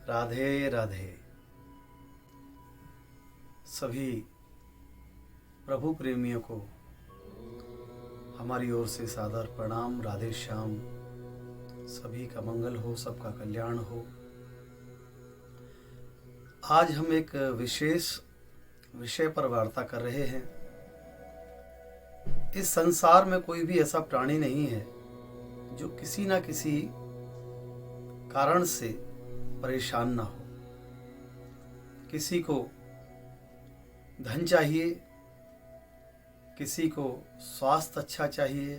राधे राधे। सभी प्रभु प्रेमियों को हमारी ओर से सादर प्रणाम। राधे श्याम। सभी का मंगल हो, सबका कल्याण हो। आज हम एक विशेष विषय पर वार्ता कर रहे हैं। इस संसार में कोई भी ऐसा प्राणी नहीं है जो किसी न किसी कारण से परेशान ना हो। किसी को धन चाहिए, किसी को स्वास्थ्य अच्छा चाहिए,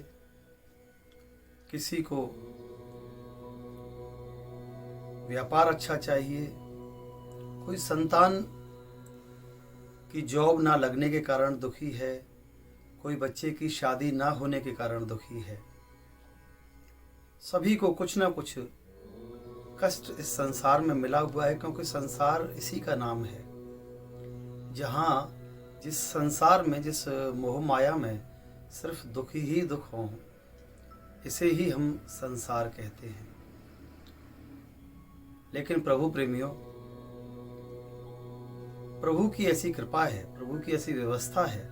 किसी को व्यापार अच्छा चाहिए, कोई संतान की जॉब ना लगने के कारण दुखी है, कोई बच्चे की शादी ना होने के कारण दुखी है। सभी को कुछ ना कुछ कष्ट इस संसार में मिला हुआ है, क्योंकि संसार इसी का नाम है। जहाँ जिस संसार में, जिस मोह माया में सिर्फ दुख ही दुख हों, इसे ही हम संसार कहते हैं। लेकिन प्रभु प्रेमियों, प्रभु की ऐसी कृपा है, प्रभु की ऐसी व्यवस्था है,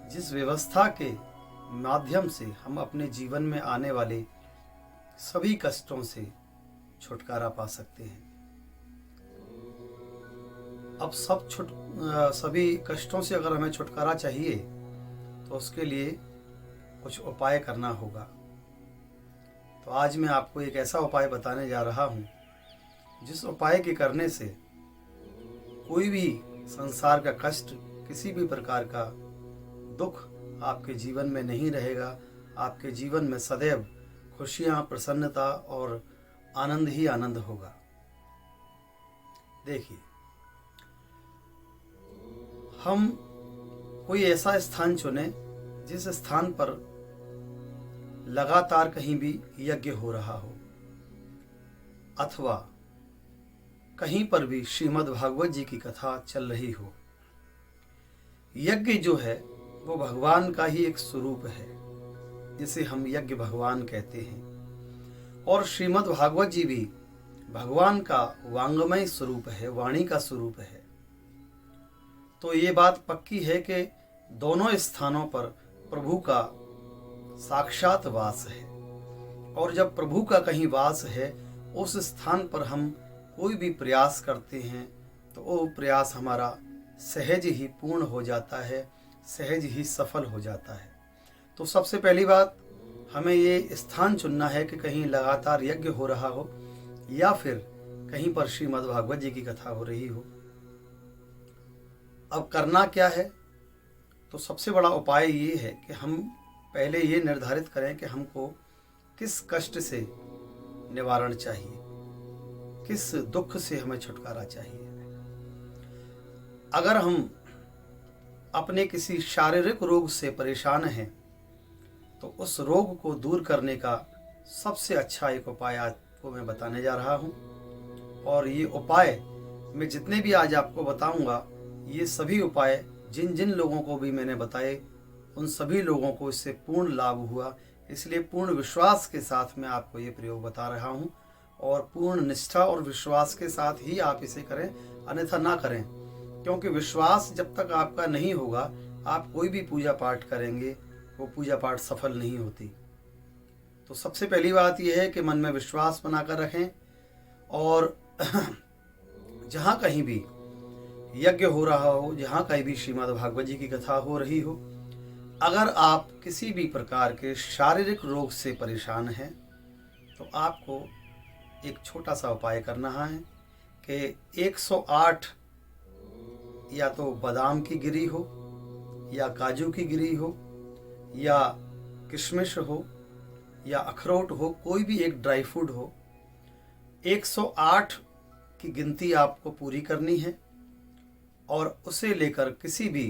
जिस व्यवस्था के माध्यम से हम अपने जीवन में आने वाले सभी कष्टों से छुटकारा पा सकते हैं। अब सभी कष्टों से अगर हमें छुटकारा चाहिए तो उसके लिए कुछ उपाय करना होगा। तो आज मैं आपको एक ऐसा उपाय बताने जा रहा हूँ जिस उपाय के करने से कोई भी संसार का कष्ट, किसी भी प्रकार का दुख आपके जीवन में नहीं रहेगा। आपके जीवन में सदैव खुशियाँ, प्रसन्नता और आनंद ही आनंद होगा। देखिए, हम कोई ऐसा स्थान चुने जिस स्थान पर लगातार कहीं भी यज्ञ हो रहा हो, अथवा कहीं पर भी श्रीमद् भागवत जी की कथा चल रही हो। यज्ञ जो है वो भगवान का ही एक स्वरूप है, जिसे हम यज्ञ भगवान कहते हैं। और श्रीमद् भागवत जी भी भगवान का वांगमय स्वरूप है, वाणी का स्वरूप है। तो ये बात पक्की है कि दोनों स्थानों पर प्रभु का साक्षात वास है। और जब प्रभु का कहीं वास है, उस स्थान पर हम कोई भी प्रयास करते हैं तो वो प्रयास हमारा सहज ही पूर्ण हो जाता है, सहज ही सफल हो जाता है। तो सबसे पहली बात, हमें ये स्थान चुनना है कि कहीं लगातार यज्ञ हो रहा हो या फिर कहीं पर श्रीमद् भागवत जी की कथा हो रही हो। अब करना क्या है? तो सबसे बड़ा उपाय ये है कि हम पहले ये निर्धारित करें कि हमको किस कष्ट से निवारण चाहिए, किस दुख से हमें छुटकारा चाहिए। अगर हम अपने किसी शारीरिक रोग से परेशान हैं तो उस रोग को दूर करने का सबसे अच्छा एक उपाय आपको मैं बताने जा रहा हूँ। और ये उपाय मैं जितने भी आज आपको बताऊंगा, ये सभी उपाय जिन जिन लोगों को भी मैंने बताए, उन सभी लोगों को इससे पूर्ण लाभ हुआ। इसलिए पूर्ण विश्वास के साथ मैं आपको ये प्रयोग बता रहा हूँ, और पूर्ण निष्ठा और विश्वास के साथ ही आप इसे करें, अन्यथा ना करें। क्योंकि विश्वास जब तक आपका नहीं होगा, आप कोई भी पूजा पाठ करेंगे, वो पूजा पाठ सफल नहीं होती। तो सबसे पहली बात यह है कि मन में विश्वास बनाकर रखें। और जहाँ कहीं भी यज्ञ हो रहा हो, जहाँ कहीं भी श्रीमद् भागवत जी की कथा हो रही हो, अगर आप किसी भी प्रकार के शारीरिक रोग से परेशान हैं तो आपको एक छोटा सा उपाय करना है कि 108 या तो बादाम की गिरी हो, या काजू की गिरी हो, या किशमिश हो, या अखरोट हो, कोई भी एक ड्राई फ्रूट हो, 108 की गिनती आपको पूरी करनी है। और उसे लेकर किसी भी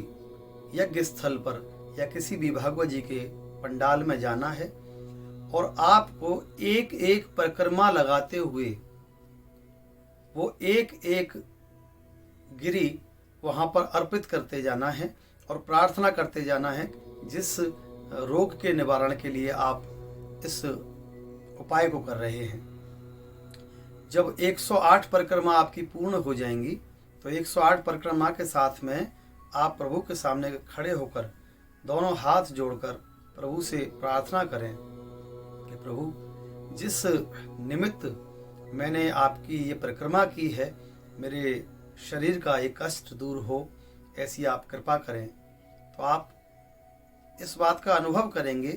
यज्ञ स्थल पर या किसी भी भागवत जी के पंडाल में जाना है, और आपको एक एक परिक्रमा लगाते हुए वो एक एक गिरी वहाँ पर अर्पित करते जाना है और प्रार्थना करते जाना है जिस रोग के निवारण के लिए आप इस उपाय को कर रहे हैं। जब 108 परिक्रमा आपकी पूर्ण हो जाएंगी तो 108 परिक्रमा के साथ में आप प्रभु के सामने खड़े होकर दोनों हाथ जोड़कर प्रभु से प्रार्थना करें कि प्रभु, जिस निमित्त मैंने आपकी ये परिक्रमा की है, मेरे शरीर का एक कष्ट दूर हो, ऐसी आप कृपा करें। तो आप इस बात का अनुभव करेंगे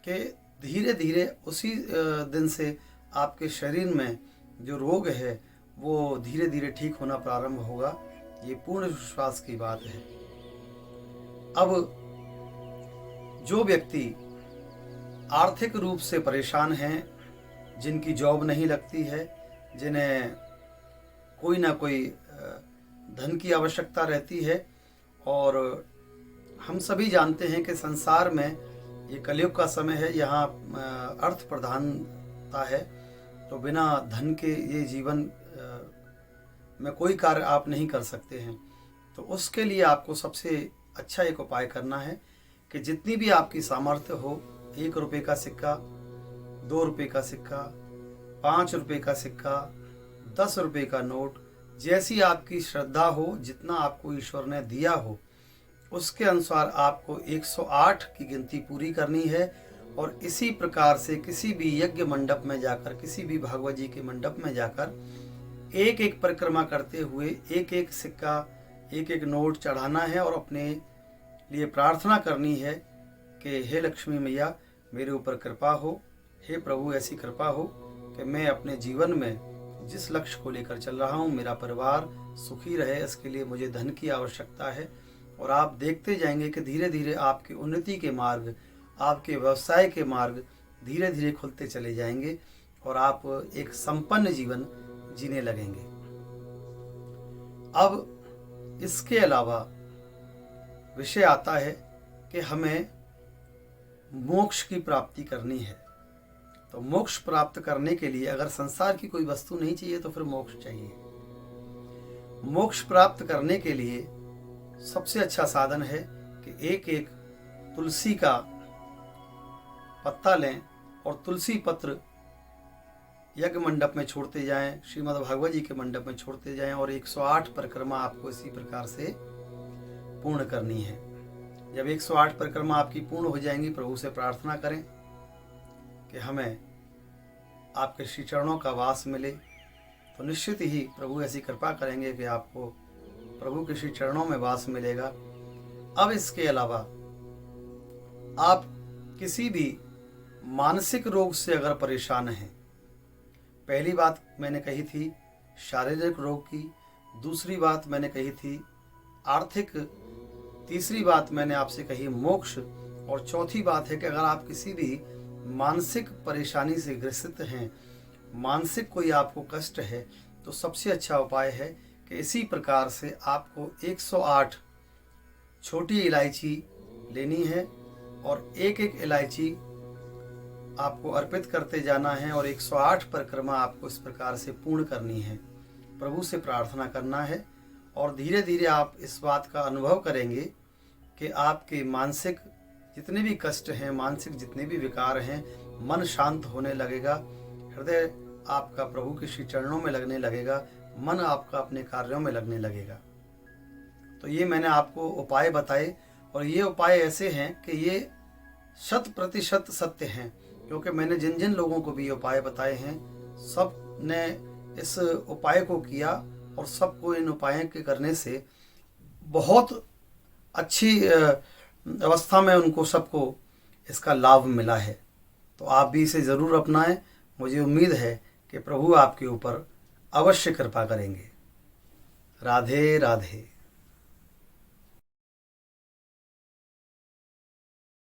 कि धीरे धीरे उसी दिन से आपके शरीर में जो रोग है वो धीरे धीरे ठीक होना प्रारंभ होगा। ये पूर्ण विश्वास की बात है। अब जो व्यक्ति आर्थिक रूप से परेशान हैं, जिनकी जॉब नहीं लगती है, जिन्हें कोई ना कोई धन की आवश्यकता रहती है, और हम सभी जानते हैं कि संसार में ये कलयुग का समय है, यहाँ अर्थ प्रधानता है, तो बिना धन के ये जीवन में कोई कार्य आप नहीं कर सकते हैं। तो उसके लिए आपको सबसे अच्छा एक उपाय करना है कि जितनी भी आपकी सामर्थ्य हो, 1 रुपये का सिक्का, 2 रुपये का सिक्का, 5 रुपये का सिक्का, 10 रुपये का नोट, जैसी आपकी श्रद्धा हो, जितना आपको ईश्वर ने दिया हो, उसके अनुसार आपको 108 की गिनती पूरी करनी है। और इसी प्रकार से किसी भी यज्ञ मंडप में जाकर, किसी भी भागवत जी के मंडप में जाकर एक एक परिक्रमा करते हुए एक एक सिक्का, एक एक नोट चढ़ाना है और अपने लिए प्रार्थना करनी है कि हे लक्ष्मी मैया, मेरे ऊपर कृपा हो, हे प्रभु ऐसी कृपा हो कि मैं अपने जीवन में जिस लक्ष्य को लेकर चल रहा हूँ, मेरा परिवार सुखी रहे, इसके लिए मुझे धन की आवश्यकता है। और आप देखते जाएंगे कि धीरे धीरे आपकी उन्नति के मार्ग, आपके व्यवसाय के मार्ग धीरे धीरे खुलते चले जाएंगे और आप एक संपन्न जीवन जीने लगेंगे। अब इसके अलावा विषय आता है कि हमें मोक्ष की प्राप्ति करनी है। तो मोक्ष प्राप्त करने के लिए अगर संसार की कोई वस्तु नहीं चाहिए तो फिर मोक्ष चाहिए। मोक्ष प्राप्त करने के लिए सबसे अच्छा साधन है कि एक एक तुलसी का पत्ता लें और तुलसी पत्र यज्ञ मंडप में छोड़ते जाएं, श्रीमद् भागवत जी के मंडप में छोड़ते जाएं और 108 परिक्रमा आपको इसी प्रकार से पूर्ण करनी है। जब 108 परिक्रमा आपकी पूर्ण हो जाएंगी, प्रभु से प्रार्थना करें कि हमें आपके श्री चरणों का वास मिले, तो निश्चित ही प्रभु ऐसी कृपा करेंगे कि आपको प्रभु के श्री चरणों में वास मिलेगा। अब इसके अलावा आप किसी भी मानसिक रोग से अगर परेशान हैं, पहली बात मैंने कही थी शारीरिक रोग की, दूसरी बात मैंने कही थी आर्थिक, तीसरी बात मैंने आपसे कही मोक्ष, और चौथी बात है कि अगर आप किसी भी मानसिक परेशानी से ग्रसित हैं, मानसिक कोई आपको कष्ट है, तो सबसे अच्छा उपाय है कि इसी प्रकार से आपको 108 छोटी इलायची लेनी है और एक एक इलायची आपको अर्पित करते जाना है और 108 परिक्रमा आपको इस प्रकार से पूर्ण करनी है। प्रभु से प्रार्थना करना है और धीरे धीरे आप इस बात का अनुभव करेंगे कि आपके मानसिक जितने भी कष्ट हैं, मानसिक जितने भी विकार हैं, मन शांत होने लगेगा, हृदय आपका प्रभु के श्री चरणों में लगने लगेगा, मन आपका अपने कार्यों में लगने लगेगा। तो ये मैंने आपको उपाय बताए और ये उपाय ऐसे हैं कि ये 100% सत्य हैं, क्योंकि मैंने जिन जिन लोगों को भी उपाय बताए हैं सब ने इस उपाय को किया और सबको इन उपायों के करने से बहुत अच्छी अवस्था में उनको सबको इसका लाभ मिला है। तो आप भी इसे ज़रूर अपनाएं। मुझे उम्मीद है कि प्रभु आपके ऊपर अवश्य कृपा करेंगे। राधे राधे।